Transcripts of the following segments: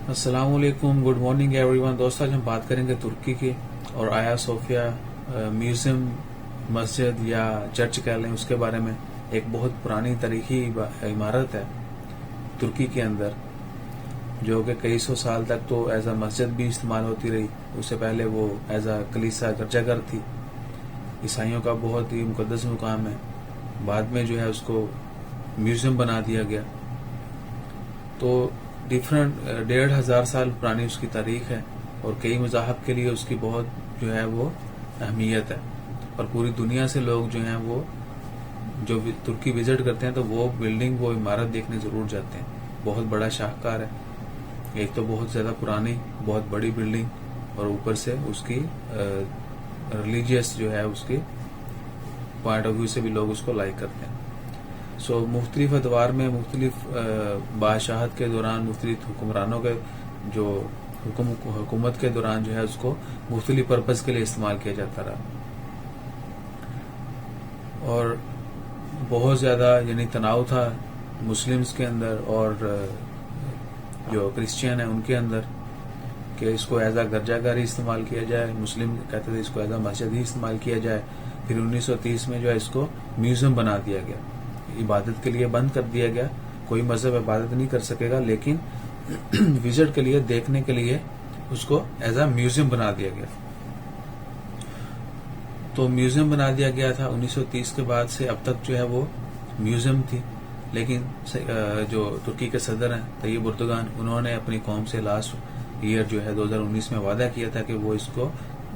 अस्सलाम वालेकुम, good morning everyone. दोस्तों आज हम बात करेंगे तुर्की की और आया सोफिया म्यूजियम, मस्जिद या चर्च कह लें, उसके बारे में। एक बहुत पुरानी तारीखी इमारत है तुर्की के अंदर, जो कि कई सौ साल तक तो एज अ मस्जिद भी इस्तेमाल होती रही। उससे पहले वो एज अ कलीसा गिरजाघर थी। ईसाइयों का बहुत ही मुकद्दस मुकाम है। बाद में जो है उसको म्यूजियम बना दिया गया। तो डिफरेंट 1500 साल पुरानी उसकी तारीख है और कई मज़ाहब के लिए उसकी बहुत जो है वो अहमियत है। और पूरी दुनिया से लोग जो हैं वो जो तुर्की विजिट करते हैं तो वो बिल्डिंग, वो इमारत देखने जरूर जाते हैं। बहुत बड़ा शाहकार है। एक तो बहुत ज्यादा पुरानी, बहुत बड़ी बिल्डिंग, और ऊपर से उसकी रिलीजियस जो है उसकी पॉइंट ऑफ व्यू से भी लोग उसको लाइक करते हैं। सो मुख्तलिफ अदवार में, मुख्तलिफ बादशाहत के दौरान, मुख्तलिफ हुक्मरानों के जो हुकूमत के दौरान जो है उसको मुख्तलिफ पर्पज के लिए इस्तेमाल किया जाता रहा। और बहुत ज्यादा यानी तनाव था मुस्लिम्स के अंदर और जो क्रिश्चियन है उनके अंदर कि इसको एज अ गिरजाघर ही इस्तेमाल किया जाए। मुस्लिम कहते थे इसको एज अ मस्जिद ही इस्तेमाल किया जाए। फिर 1930 में जो है इसको म्यूजियम बना दिया गया, इबादत के लिए बंद कर दिया गया। कोई मजहब इबादत नहीं कर सकेगा, लेकिन विजिट के लिए, देखने के लिए उसको एज अ म्यूजियम बना दिया गया। तो म्यूजियम बना दिया गया था 1930 के बाद से अब तक जो है वो म्यूजियम थी। लेकिन जो तुर्की के सदर हैं तैयब एर्दोगान, उन्होंने अपनी कौम से लास्ट ईयर जो है 2019 में वादा किया था कि वो इसको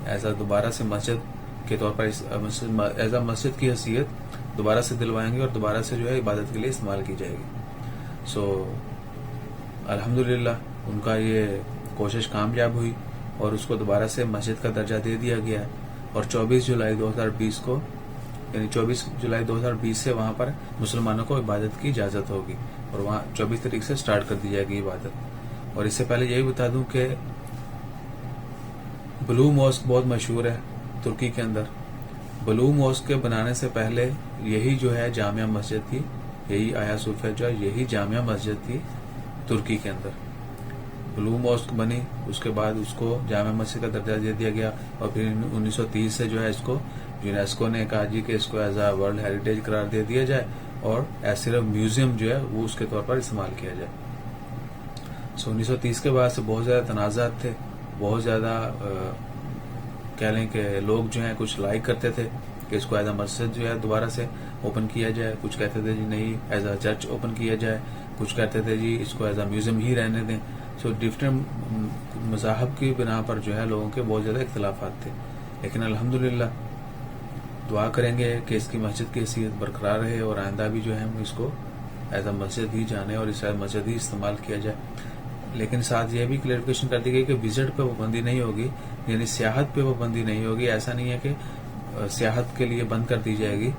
एज अ दोबारा से मस्जिद के तौर पर, एज अ मस्जिद की हैसियत दोबारा से दिलवाएंगे और दोबारा से जो है इबादत के लिए इस्तेमाल की जाएगी। सो अल्हम्दुलिल्लाह उनका ये कोशिश कामयाब हुई और उसको दोबारा से मस्जिद का दर्जा दे दिया गया। और 24 जुलाई 2020 को, यानी 24 जुलाई 2020 से वहां पर मुसलमानों को इबादत की इजाजत होगी और वहां 24 तारीख से स्टार्ट कर दी जाएगी इबादत। और इससे पहले यही बता दूं कि ब्लू मॉस्क बहुत मशहूर है तुर्की के अंदर। ब्लू मॉस्क के बनाने से पहले यही जो है जामिया मस्जिद थी, यही आया सोफिया जो है यही जामिया मस्जिद थी तुर्की के अंदर। ब्लू मॉस्क बनी, उसके बाद उसको जामिया मस्जिद का दर्जा दे दिया गया और फिर 1930 से जो है इसको यूनेस्को ने कहा जी कि इसको एज आ वर्ल्ड हेरिटेज करार दे दिया जाए और सिर्फ म्यूजियम जो है वो उसके तौर पर इस्तेमाल किया जाए। सो 1930 के बाद से बहुत ज्यादा तनाजात थे, बहुत ज्यादा कह लें कि लोग जो है कुछ लाइक करते थे कि इसको एज अ मस्जिद जो है दोबारा से ओपन किया जाए, कुछ कहते थे जी नहीं एज अ चर्च ओपन किया जाए, कुछ कहते थे जी इसको एज अ म्यूजियम ही रहने दें। सो डिफरेंट मज़ाहब की बिना पर जो है लोगों के बहुत ज्यादा इख्तलाफात थे। लेकिन अल्हम्दुलिल्लाह दुआ करेंगे कि इसकी मस्जिद की हैसियत बरकरार रहे और आइंदा भी जो है हम इसको एज अ मस्जिद ही जाने और इसे मस्जिद ही इस्तेमाल किया जाए। लेकिन साथ ये भी क्लेरिफिकेशन कर दी गई कि विजिट पे पाबंदी नहीं होगी, यानी सियाहत पे पाबंदी नहीं होगी। ऐसा नहीं है कि सियाहत के लिए बंद कर दी जाएगी।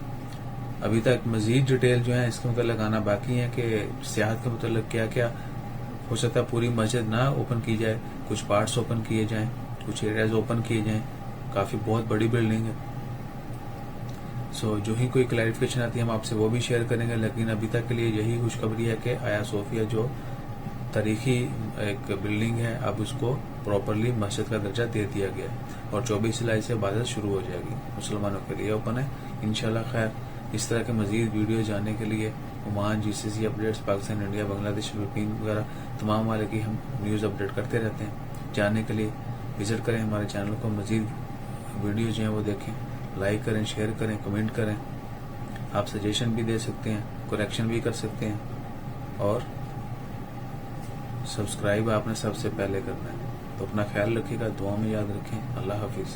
अभी तक मजीद डिटेल जो है इसके मतलब आना बाकी है कि सियाहत के मतलब क्या क्या हो सकता है। पूरी मस्जिद ना ओपन की जाए, कुछ पार्ट्स ओपन किए जाएं, कुछ एरियाज ओपन किए जाएं। काफी बहुत बड़ी बिल्डिंग है। सो जो ही कोई क्लैरिफिकेशन आती है हम आपसे वो भी शेयर करेंगे। लेकिन अभी तक के लिए यही खुशखबरी है कि आया सोफिया जो तारीखी एक बिल्डिंग है, अब उसको प्रॉपरली मस्जिद का दर्जा दे दिया गया और 24 जुलाई से इबादत शुरू हो जाएगी। मुसलमानों के लिए ओपन है इंशाल्लाह। खैर, इस तरह के मजीद वीडियो जानने के लिए Oman, GCC updates, Pakistan, India, Bangladesh, Philippine वगैरह तमाम वाले की हम न्यूज़ अपडेट करते रहते हैं। जानने के लिए विजिट करें हमारे चैनल को, मजीद वीडियो जो है वो देखें, लाइक करें, शेयर करें, कमेंट करें। आप सजेशन भी दे सकते हैं, करेक्शन भी कर सकते हैं और सब्सक्राइब आपने सबसे पहले करना है। तो अपना ख्याल रखिएगा, दुआ में याद रखें। अल्लाह हाफिज।